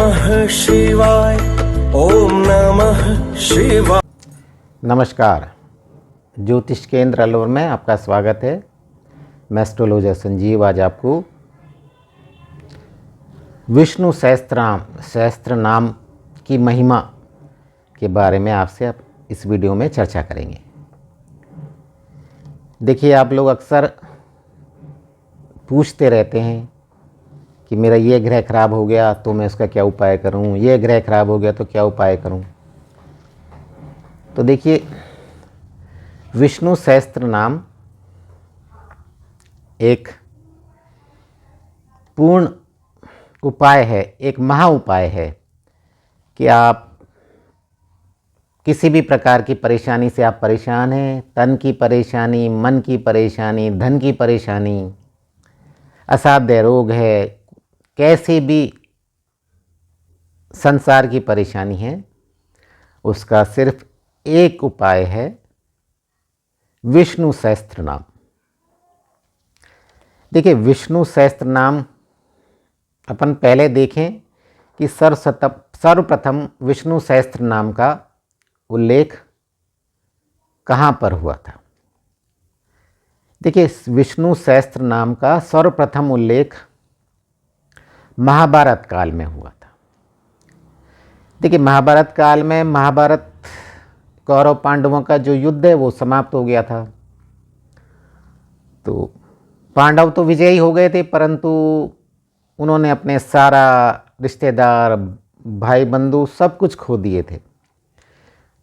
नमः शिवाय। ओम नमः शिवाय। नमस्कार, ज्योतिष केंद्र अलवर में आपका स्वागत है। मैं एस्ट्रोलॉजर संजीव आज आपको विष्णु सहस्त्र नाम की महिमा के बारे में आपसे इस वीडियो में चर्चा करेंगे। देखिए, आप लोग अक्सर पूछते रहते हैं कि मेरा ये ग्रह खराब हो गया तो मैं उसका क्या उपाय करूं, ये ग्रह खराब हो गया तो क्या उपाय करूं। तो देखिए, विष्णु सहस्त्र नाम एक पूर्ण उपाय है, एक महा उपाय है कि आप किसी भी प्रकार की परेशानी से आप परेशान हैं, तन की परेशानी, मन की परेशानी, धन की परेशानी, असाध्य रोग है, कैसी भी संसार की परेशानी है, उसका सिर्फ एक उपाय है, विष्णु सहस्त्र नाम। देखिए, विष्णु सहस्त्र नाम अपन पहले देखें कि सर्वप्रथम विष्णु सहस्त्र नाम का उल्लेख कहाँ पर हुआ था। देखिए, विष्णु सहस्त्र नाम का सर्वप्रथम उल्लेख महाभारत काल में हुआ था। देखिए, महाभारत काल में महाभारत कौरव पांडवों का जो युद्ध है वो समाप्त हो गया था। तो पांडव तो विजयी हो गए थे, परंतु उन्होंने अपने सारा रिश्तेदार, भाई बंधु सब कुछ खो दिए थे।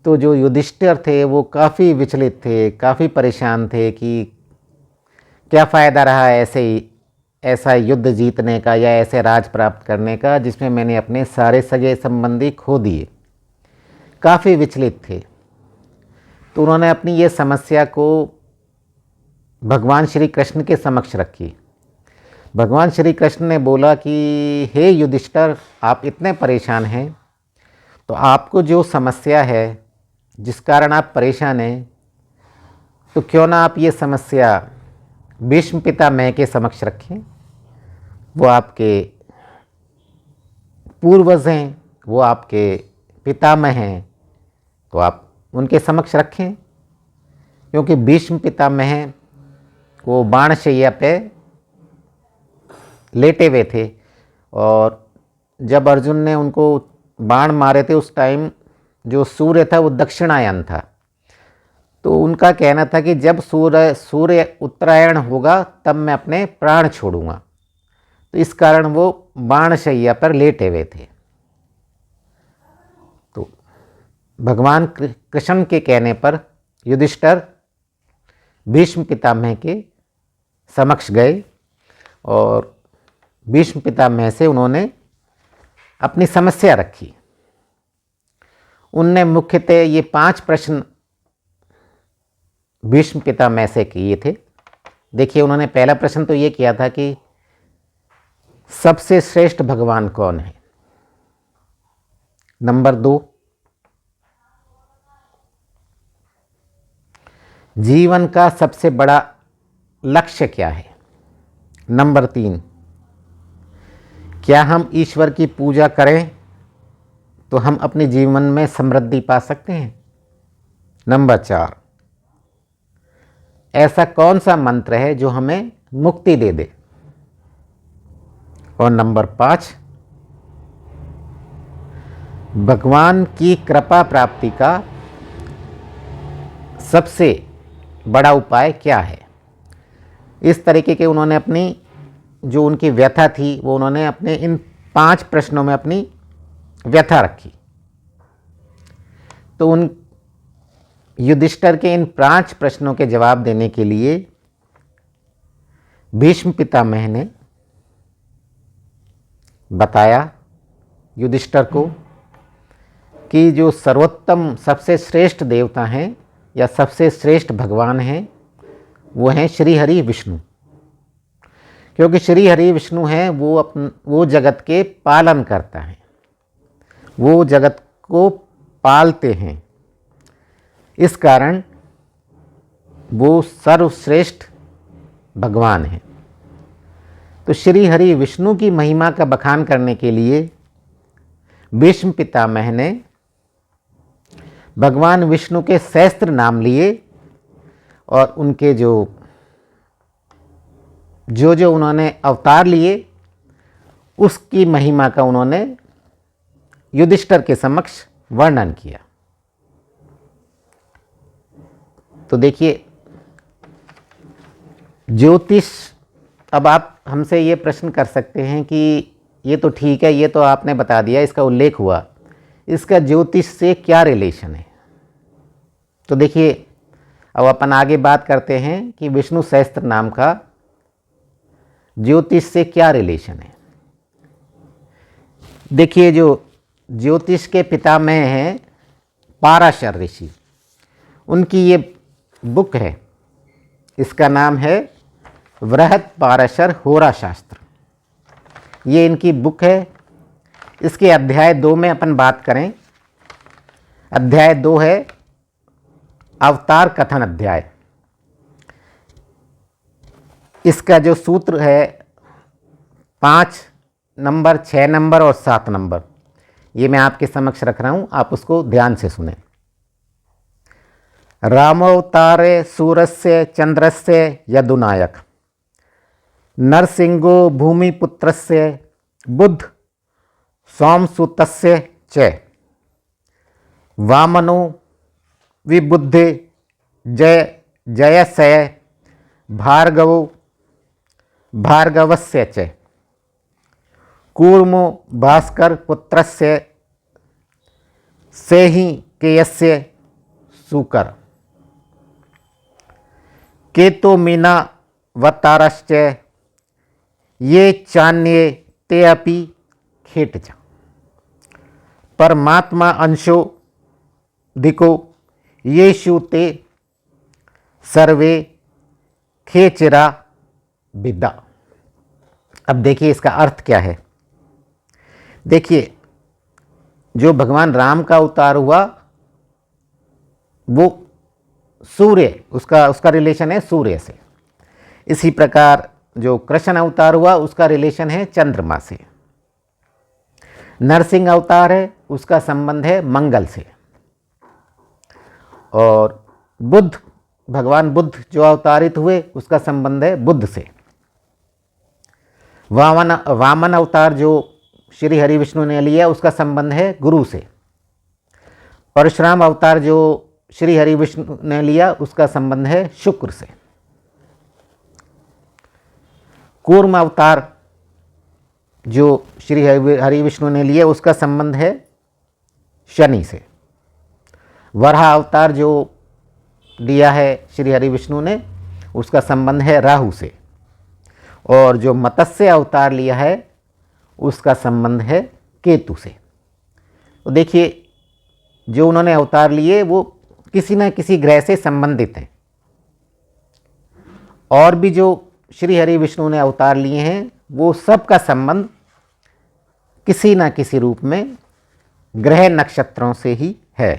तो जो युधिष्ठिर थे वो काफ़ी विचलित थे, काफ़ी परेशान थे कि क्या फ़ायदा रहा ऐसा युद्ध जीतने का या ऐसे राज प्राप्त करने का जिसमें मैंने अपने सारे सगे संबंधी खो दिए। काफ़ी विचलित थे। तो उन्होंने अपनी ये समस्या को भगवान श्री कृष्ण के समक्ष रखी। भगवान श्री कृष्ण ने बोला कि हे युधिष्ठिर, आप इतने परेशान हैं, तो आपको जो समस्या है, जिस कारण आप परेशान हैं, तो क्यों ना आप ये समस्या भीष्म पितामह के समक्ष रखें। वो आपके पूर्वज हैं, वो आपके पितामह हैं, तो आप उनके समक्ष रखें। क्योंकि भीष्म पितामह वो बाणशैया पे लेटे हुए थे और जब अर्जुन ने उनको बाण मारे थे उस टाइम जो सूर्य था वो दक्षिणायन था। तो उनका कहना था कि जब सूर्य उत्तरायण होगा तब मैं अपने प्राण छोड़ूंगा। तो इस कारण वो बाणशैया पर लेटे हुए थे। तो भगवान कृष्ण के कहने पर युधिष्ठिर भीष्म पितामह के समक्ष गए और भीष्म पितामह से उन्होंने अपनी समस्या रखी। उनने मुख्यतः ये 5 प्रश्न भीष्म पितामह से किए थे। देखिए, उन्होंने पहला प्रश्न तो ये किया था कि सबसे श्रेष्ठ भगवान कौन है। नंबर 2, जीवन का सबसे बड़ा लक्ष्य क्या है। नंबर 3, क्या हम ईश्वर की पूजा करें तो हम अपने जीवन में समृद्धि पा सकते हैं। नंबर 4, ऐसा कौन सा मंत्र है जो हमें मुक्ति दे दे। और नंबर 5, भगवान की कृपा प्राप्ति का सबसे बड़ा उपाय क्या है। इस तरीके के उन्होंने अपनी जो उनकी व्यथा थी वो उन्होंने अपने इन 5 प्रश्नों में अपनी व्यथा रखी। तो उन युधिष्ठिर के इन 5 प्रश्नों के जवाब देने के लिए भीष्म पितामह ने बताया युधिष्ठिर को कि जो सर्वोत्तम सबसे श्रेष्ठ देवता हैं या सबसे श्रेष्ठ भगवान हैं वो हैं श्री हरि विष्णु। क्योंकि श्री हरि विष्णु हैं वो जगत के पालन करता है, वो जगत को पालते हैं। इस कारण वो सर्वश्रेष्ठ भगवान हैं। तो श्री हरि विष्णु की महिमा का बखान करने के लिए भीष्म पितामह ने भगवान विष्णु के सहस्त्र नाम लिए और उनके जो उन्होंने अवतार लिए उसकी महिमा का उन्होंने युधिष्ठिर के समक्ष वर्णन किया। तो देखिए ज्योतिष, अब आप हमसे ये प्रश्न कर सकते हैं कि ये तो ठीक है, ये तो आपने बता दिया, इसका उल्लेख हुआ, इसका ज्योतिष से क्या रिलेशन है। तो देखिए अब अपन आगे बात करते हैं कि विष्णु सहस्त्र नाम का ज्योतिष से क्या रिलेशन है। देखिए जो ज्योतिष के पितामह हैं पाराशर ऋषि, उनकी ये बुक है, इसका नाम है वृहत पाराशर होरा शास्त्र। ये इनकी बुक है। इसके अध्याय 2 में अपन बात करें, अध्याय 2 है अवतार कथन अध्याय। इसका जो सूत्र है 5 नंबर, 6 नंबर और 7 नंबर, ये मैं आपके समक्ष रख रहा हूं, आप उसको ध्यान से सुने। रामोवतारे सूरस्य चंद्रस्य यदुनायक नरसिंहो भूमिपुत्रस्य बुद्ध सोमसुतस्य च वामनो विबुद्धे जयस्य भार्गवस्य च कूर्मो भास्कर पुत्रस्य सेहि केयस्य सूकर केतो मीनावतारश्च ये चान्ये ते अपि खेटच परमात्मा अंशो दिको येषु ते सर्वे खेचरा विद्या। अब देखिए इसका अर्थ क्या है। देखिए जो भगवान राम का अवतार हुआ वो सूर्य, उसका रिलेशन है सूर्य से। इसी प्रकार जो कृष्ण अवतार हुआ उसका रिलेशन है चंद्रमा से। नरसिंह अवतार है उसका संबंध है मंगल से। और बुद्ध, भगवान बुद्ध जो अवतारित हुए उसका संबंध है बुद्ध से। वामन अवतार जो श्री हरि विष्णु ने लिया उसका संबंध है गुरु से। परशुराम अवतार जो श्री हरि विष्णु ने लिया उसका संबंध है शुक्र से। कूर्म अवतार जो श्री हरि विष्णु ने लिया उसका संबंध है शनि से। वराह अवतार जो लिया है श्री हरि विष्णु ने उसका संबंध है राहु से। और जो मत्स्य अवतार लिया है उसका संबंध है केतु से। तो देखिए जो उन्होंने अवतार लिए वो किसी न किसी ग्रह से संबंधित हैं। और भी जो श्री हरि विष्णु ने अवतार लिए हैं वो सब का संबंध किसी न किसी रूप में ग्रह नक्षत्रों से ही है।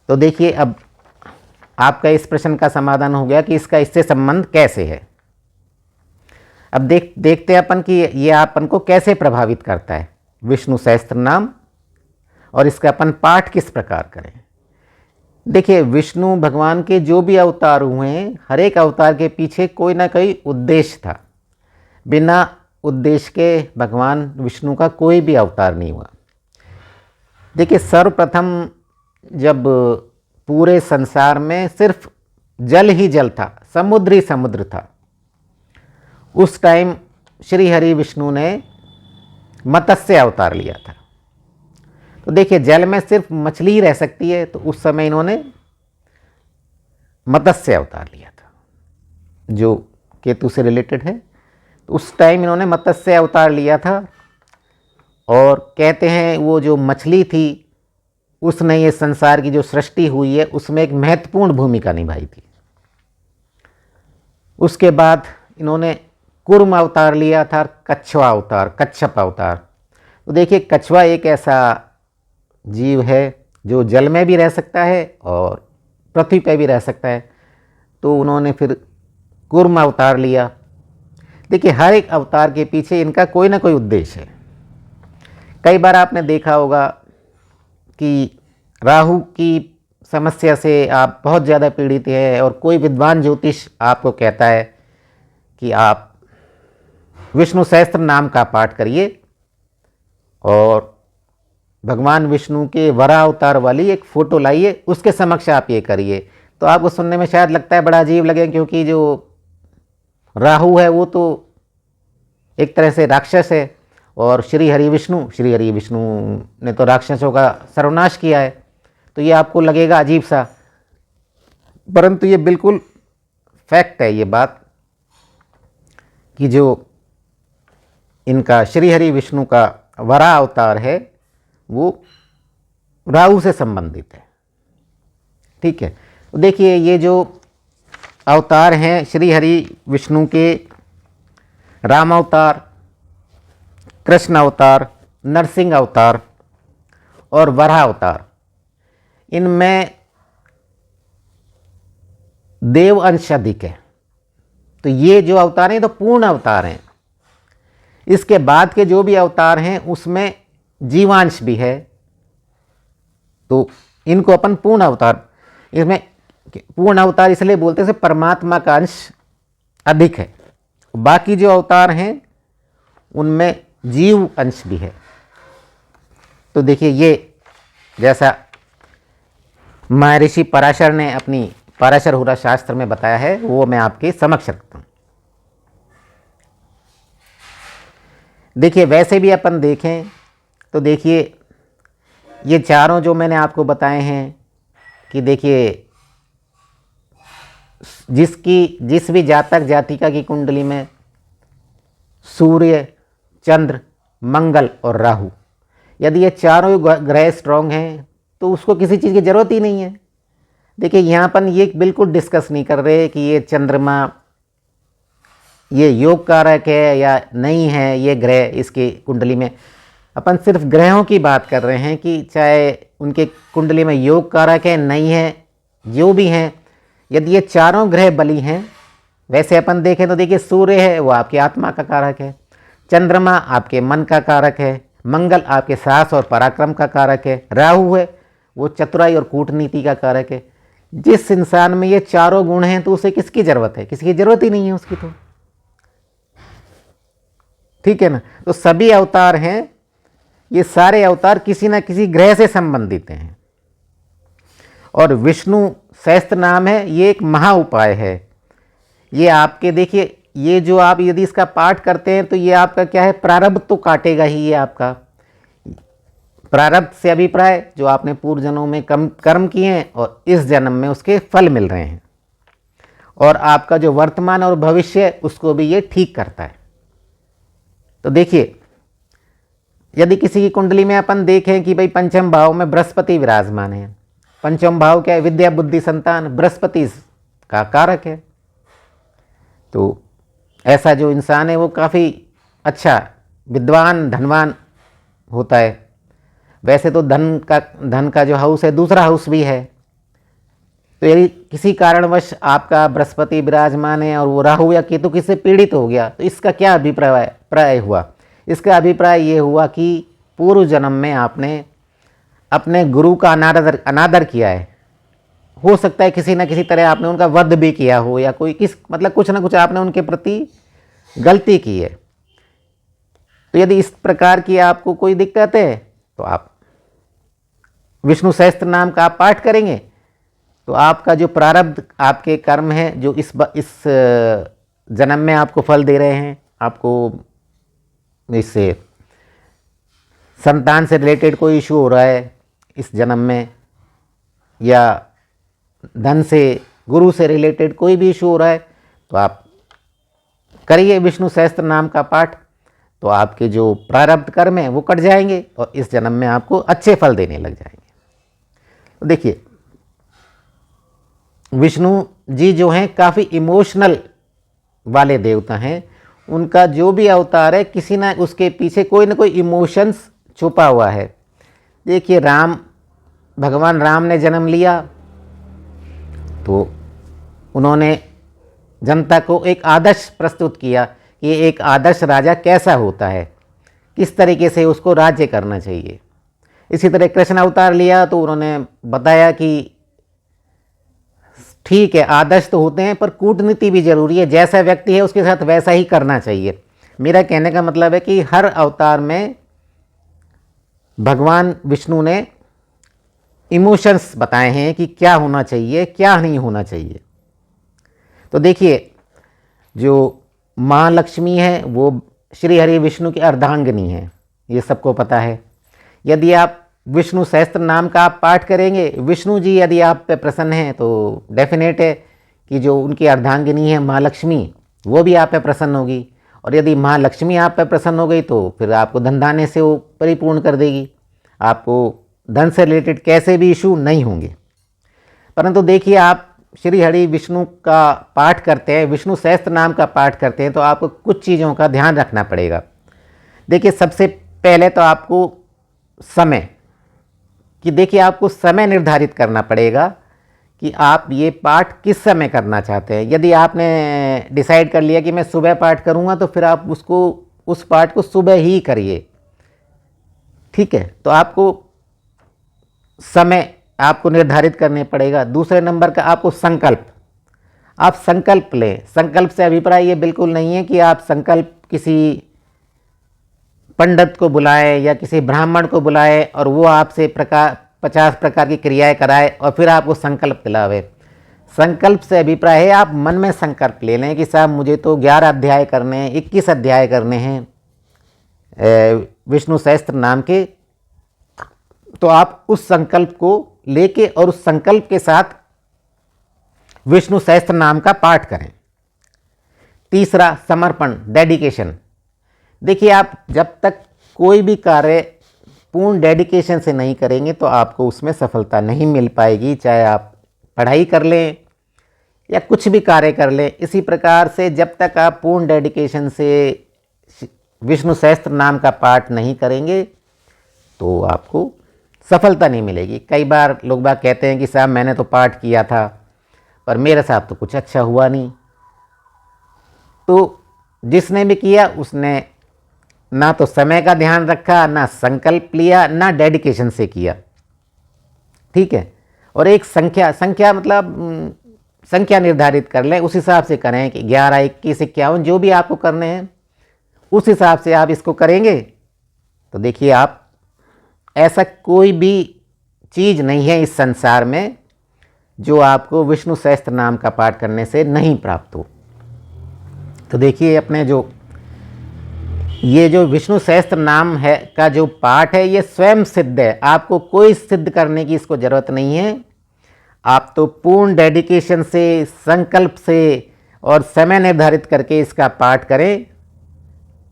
तो देखिए अब आपका इस प्रश्न का समाधान हो गया कि इसका इससे संबंध कैसे है। अब देखते हैं अपन कि ये अपन को कैसे प्रभावित करता है विष्णु सहस्त्र नाम, और इसका अपन पाठ किस प्रकार करें। देखिए विष्णु भगवान के जो भी अवतार हुए हैं हर एक अवतार के पीछे कोई ना कोई उद्देश्य था। बिना उद्देश्य के भगवान विष्णु का कोई भी अवतार नहीं हुआ। देखिए सर्वप्रथम जब पूरे संसार में सिर्फ जल ही जल था, समुद्र ही समुद्र था, उस टाइम श्री हरि विष्णु ने मत्स्य अवतार लिया था। तो देखिए जल में सिर्फ मछली ही रह सकती है, तो उस समय इन्होंने मत्स्य अवतार लिया था जो केतु से रिलेटेड है। तो उस टाइम इन्होंने मत्स्य अवतार लिया था और कहते हैं वो जो मछली थी उसने ये संसार की जो सृष्टि हुई है उसमें एक महत्वपूर्ण भूमिका निभाई थी। उसके बाद इन्होंने कूर्म अवतार लिया था, कच्छवा अवतार, कच्छप अवतार। तो देखिए कछुआ एक ऐसा जीव है जो जल में भी रह सकता है और पृथ्वी पर भी रह सकता है, तो उन्होंने फिर कूर्म अवतार लिया। देखिए हर एक अवतार के पीछे इनका कोई ना कोई उद्देश्य है। कई बार आपने देखा होगा कि राहु की समस्या से आप बहुत ज़्यादा पीड़ित हैं और कोई विद्वान ज्योतिष आपको कहता है कि आप विष्णु सहस्त्र नाम का पाठ करिए और भगवान विष्णु के वराह अवतार वाली एक फ़ोटो लाइए, उसके समक्ष आप ये करिए। तो आपको सुनने में शायद लगता है बड़ा अजीब लगे, क्योंकि जो राहु है वो तो एक तरह से राक्षस है और श्री हरि विष्णु ने तो राक्षसों का सर्वनाश किया है, तो ये आपको लगेगा अजीब सा, परंतु ये बिल्कुल फैक्ट है ये बात कि जो इनका श्री हरि विष्णु का वराह अवतार है वो राहु से संबंधित है। ठीक है, तो देखिए ये जो अवतार हैं श्री हरि विष्णु के, राम अवतार, कृष्ण अवतार, नरसिंह अवतार और वराह अवतार, इनमें देव अंश अधिक है। तो ये जो अवतार हैं तो पूर्ण अवतार हैं। इसके बाद के जो भी अवतार हैं उसमें जीवांश भी है, तो इनको अपन पूर्ण अवतार, इसमें पूर्ण अवतार इसलिए बोलते हैं परमात्मा का अंश अधिक है। बाकी जो अवतार हैं उनमें जीव अंश भी है। तो देखिए ये जैसा महर्षि पराशर ने अपनी पराशर हुरा शास्त्र में बताया है वो मैं आपके समक्ष रखता हूँ। देखिए वैसे भी अपन देखें तो देखिए ये चारों जो मैंने आपको बताए हैं कि देखिए जिस भी जातक जातिका की कुंडली में सूर्य, चंद्र, मंगल और राहु, यदि ये चारों ग्रह स्ट्रॉन्ग हैं तो उसको किसी चीज़ की ज़रूरत ही नहीं है। देखिए यहाँ अपन ये बिल्कुल डिस्कस नहीं कर रहे कि ये चंद्रमा ये योग कारक है या नहीं है, ये ग्रह इसके कुंडली में। अपन सिर्फ ग्रहों की बात कर रहे हैं कि चाहे उनके कुंडली में योग कारक है नहीं है, जो भी हैं, यदि ये चारों ग्रह बली हैं, वैसे अपन देखें तो देखिए सूर्य है वो आपकी आत्मा का कारक है, चंद्रमा आपके मन का कारक है, मंगल आपके साहस और पराक्रम का कारक है, राहु है वो चतुराई और कूटनीति का कारक है। जिस इंसान में ये चारों गुण हैं तो उसे किसकी ज़रूरत है? किसी की ज़रूरत ही नहीं है उसकी तो। ठीक है ना। तो सभी अवतार हैं, ये सारे अवतार किसी न किसी ग्रह से संबंधित हैं। और विष्णु सहस्त्र नाम है, ये एक महा उपाय है। ये आपके देखिए ये जो आप यदि इसका पाठ करते हैं तो ये आपका क्या है, प्रारब्ध तो काटेगा ही। ये आपका प्रारब्ध से अभिप्राय जो आपने पूर्व जन्मों में कर्म किए हैं और इस जन्म में उसके फल मिल रहे हैं, और आपका जो वर्तमान और भविष्य है उसको भी ये ठीक करता है। तो देखिए यदि किसी की कुंडली में अपन देखें कि भाई पंचम भाव में बृहस्पति विराजमान है, पंचम भाव क्या है, विद्या बुद्धि संतान, बृहस्पति का कारक है, तो ऐसा जो इंसान है वो काफ़ी अच्छा विद्वान धनवान होता है। वैसे तो धन का जो हाउस है दूसरा हाउस भी है। तो यदि किसी कारणवश आपका बृहस्पति विराजमान है और वो राहु या केतु किससे पीड़ित हो गया तो इसका क्या अभिप्राय हुआ? इसका अभिप्राय ये हुआ कि पूर्व जन्म में आपने अपने गुरु का अनादर किया है। हो सकता है किसी न किसी तरह आपने उनका वध भी किया हो, या कोई कुछ ना कुछ आपने उनके प्रति गलती की है। तो यदि इस प्रकार की आपको कोई दिक्कत है तो आप विष्णु सहस्त्र नाम का आप पाठ करेंगे तो आपका जो प्रारब्ध आपके कर्म है जो इस जन्म में आपको फल दे रहे हैं, आपको इससे संतान से रिलेटेड कोई इशू हो रहा है इस जन्म में, या धन से गुरु से रिलेटेड कोई भी इशू हो रहा है, तो आप करिए विष्णु सहस्त्र नाम का पाठ, तो आपके जो प्रारब्ध कर्म है वो कट जाएंगे और इस जन्म में आपको अच्छे फल देने लग जाएंगे। तो देखिए विष्णु जी जो हैं काफ़ी इमोशनल वाले देवता हैं। उनका जो भी अवतार है किसी ना उसके पीछे कोई ना कोई इमोशंस छुपा हुआ है। देखिए भगवान राम ने जन्म लिया तो उन्होंने जनता को एक आदर्श प्रस्तुत किया कि एक आदर्श राजा कैसा होता है, किस तरीके से उसको राज्य करना चाहिए। इसी तरह कृष्ण अवतार लिया तो उन्होंने बताया कि ठीक है, आदर्श तो होते हैं पर कूटनीति भी जरूरी है, जैसा व्यक्ति है उसके साथ वैसा ही करना चाहिए। मेरा कहने का मतलब है कि हर अवतार में भगवान विष्णु ने इमोशंस बताए हैं कि क्या होना चाहिए क्या नहीं होना चाहिए। तो देखिए, जो माँ लक्ष्मी है वो श्री हरि विष्णु की अर्धांगिनी है, ये सबको पता है। यदि आप विष्णु सहस्त्र नाम का आप पाठ करेंगे, विष्णु जी यदि आप पे प्रसन्न हैं तो डेफिनेट है कि जो उनकी अर्धांगिनी है माँ लक्ष्मी, वो भी आप पे प्रसन्न होगी। और यदि माँ लक्ष्मी आप पे प्रसन्न हो गई तो फिर आपको धन दाने से वो परिपूर्ण कर देगी, आपको धन से रिलेटेड कैसे भी इशू नहीं होंगे। परंतु देखिए, आप श्री हरि विष्णु का पाठ करते हैं, विष्णु सहस्त्र नाम का पाठ करते हैं, तो आपको कुछ चीज़ों का ध्यान रखना पड़ेगा। देखिए, सबसे पहले तो आपको समय कि देखिए आपको समय निर्धारित करना पड़ेगा कि आप ये पाठ किस समय करना चाहते हैं। यदि आपने डिसाइड कर लिया कि मैं सुबह पाठ करूँगा तो फिर आप उस पाठ को सुबह ही करिए, ठीक है। तो आपको समय आपको निर्धारित करने पड़ेगा। दूसरे नंबर का आपको संकल्प, आप संकल्प लें। संकल्प से अभिप्राय ये बिल्कुल नहीं है कि आप संकल्प किसी पंडित को बुलाएं या किसी ब्राह्मण को बुलाएं और वो आपसे 50 प्रकार की क्रियाएं कराए और फिर आपको संकल्प दिलावे। संकल्प से अभिप्राय है आप मन में संकल्प ले लें कि साहब मुझे तो 11 अध्याय करने हैं, 21 अध्याय करने हैं विष्णु सहस्त्र नाम के। तो आप उस संकल्प को लेके और उस संकल्प के साथ विष्णु सहस्त्र नाम का पाठ करें। तीसरा, समर्पण, डेडिकेशन। देखिए, आप जब तक कोई भी कार्य पूर्ण डेडिकेशन से नहीं करेंगे तो आपको उसमें सफलता नहीं मिल पाएगी, चाहे आप पढ़ाई कर लें या कुछ भी कार्य कर लें। इसी प्रकार से जब तक आप पूर्ण डेडिकेशन से विष्णु सहस्त्र नाम का पाठ नहीं करेंगे तो आपको सफलता नहीं मिलेगी। कई बार लोग बाग कहते हैं कि साहब मैंने तो पाठ किया था पर मेरे साथ तो कुछ अच्छा हुआ नहीं। तो जिसने भी किया उसने ना तो समय का ध्यान रखा, ना संकल्प लिया, ना डेडिकेशन से किया, ठीक है। और एक संख्या मतलब संख्या निर्धारित कर लें, उस हिसाब से करें कि 11, 21, 51 जो भी आपको करने हैं उस हिसाब से आप इसको करेंगे तो देखिए, आप ऐसा कोई भी चीज़ नहीं है इस संसार में जो आपको विष्णु सहस्त्र नाम का पाठ करने से नहीं प्राप्त हो। तो देखिए, अपने ये जो विष्णु सहस्त्र नाम है का जो पाठ है ये स्वयं सिद्ध है, आपको कोई सिद्ध करने की इसको ज़रूरत नहीं है। आप तो पूर्ण डेडिकेशन से, संकल्प से और समय निर्धारित करके इसका पाठ करें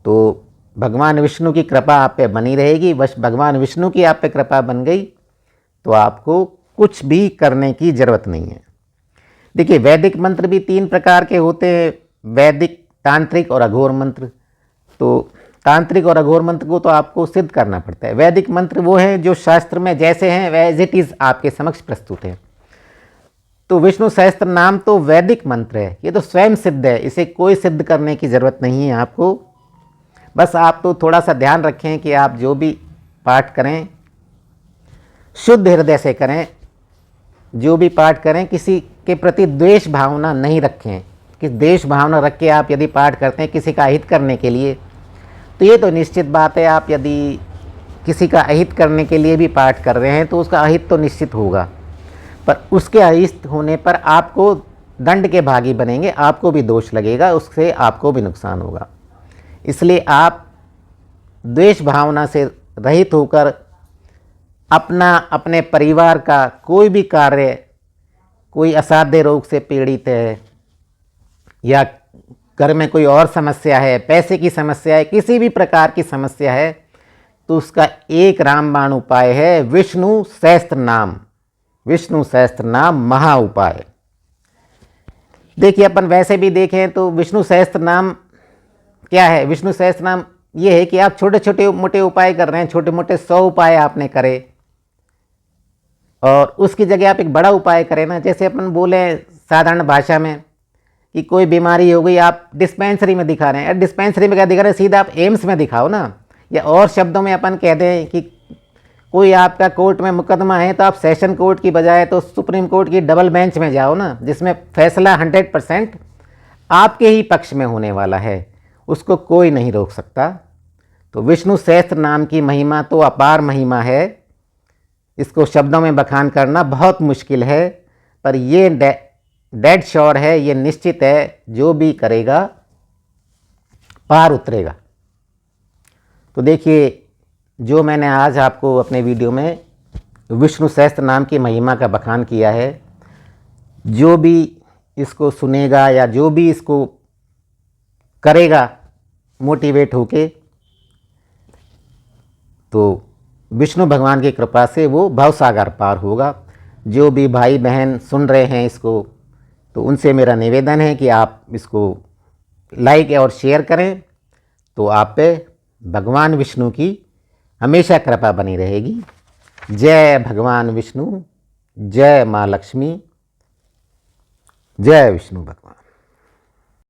तो भगवान विष्णु की कृपा आप पे बनी रहेगी। बस भगवान विष्णु की आप पे कृपा बन गई तो आपको कुछ भी करने की ज़रूरत नहीं है। देखिए, वैदिक मंत्र भी 3 प्रकार के होते हैं, वैदिक, तांत्रिक और अघोर मंत्र। तो तांत्रिक और अघोर मंत्र को तो आपको सिद्ध करना पड़ता है। वैदिक मंत्र वो हैं जो शास्त्र में जैसे हैं एज इट इज़ आपके समक्ष प्रस्तुत हैं। तो विष्णु सहस्त्र नाम तो वैदिक मंत्र है, ये तो स्वयं सिद्ध है, इसे कोई सिद्ध करने की ज़रूरत नहीं है आपको। बस आप तो थोड़ा सा ध्यान रखें कि आप जो भी पाठ करें शुद्ध हृदय से करें, जो भी पाठ करें किसी के प्रति द्वेष भावना नहीं रखें। कि द्वेष भावना रख के आप यदि पाठ करते हैं किसी का अहित करने के लिए तो ये तो निश्चित बात है, आप यदि किसी का अहित करने के लिए भी पाठ कर रहे हैं तो उसका अहित तो निश्चित होगा, पर उसके अहित होने पर आपको दंड के भागी बनेंगे, आपको भी दोष लगेगा, उससे आपको भी नुकसान होगा। इसलिए आप द्वेष भावना से रहित होकर अपने परिवार का कोई भी कार्य, कोई असाध्य रोग से पीड़ित है या घर में कोई और समस्या है, पैसे की समस्या है, किसी भी प्रकार की समस्या है तो उसका एक रामबाण उपाय है विष्णु सहस्त्र नाम। विष्णु सहस्त्र नाम महा उपाय। देखिए, अपन वैसे भी देखें तो विष्णु सहस्त्र नाम क्या है। विष्णु सहस्त्र नाम ये है कि आप छोटे छोटे मोटे उपाय कर रहे हैं, छोटे मोटे 100 उपाय आपने करे और उसकी जगह आप एक बड़ा उपाय करें ना। जैसे अपन बोले साधारण भाषा में कि कोई बीमारी हो गई, आप डिस्पेंसरी में दिखा रहे हैं, डिस्पेंसरी में क्या दिखा रहे हैं, सीधा आप एम्स में दिखाओ ना। या और शब्दों में अपन कह दें कि कोई आपका कोर्ट में मुकदमा है तो आप सेशन कोर्ट की बजाय तो सुप्रीम कोर्ट की डबल बेंच में जाओ ना, जिसमें फैसला 100% आपके ही पक्ष में होने वाला है, उसको कोई नहीं रोक सकता। तो विष्णु सहस्त्र नाम की महिमा तो अपार महिमा है, इसको शब्दों में बखान करना बहुत मुश्किल है, पर ये डेड श्योर है, ये निश्चित है, जो भी करेगा पार उतरेगा। तो देखिए, जो मैंने आज आपको अपने वीडियो में विष्णु सहस्त्र नाम की महिमा का बखान किया है, जो भी इसको सुनेगा या जो भी इसको करेगा मोटिवेट होके, तो विष्णु भगवान की कृपा से वो भवसागर पार होगा। जो भी भाई बहन सुन रहे हैं इसको, तो उनसे मेरा निवेदन है कि आप इसको लाइक और शेयर करें, तो आप पे भगवान विष्णु की हमेशा कृपा बनी रहेगी। जय भगवान विष्णु, जय माँ लक्ष्मी, जय विष्णु भगवान।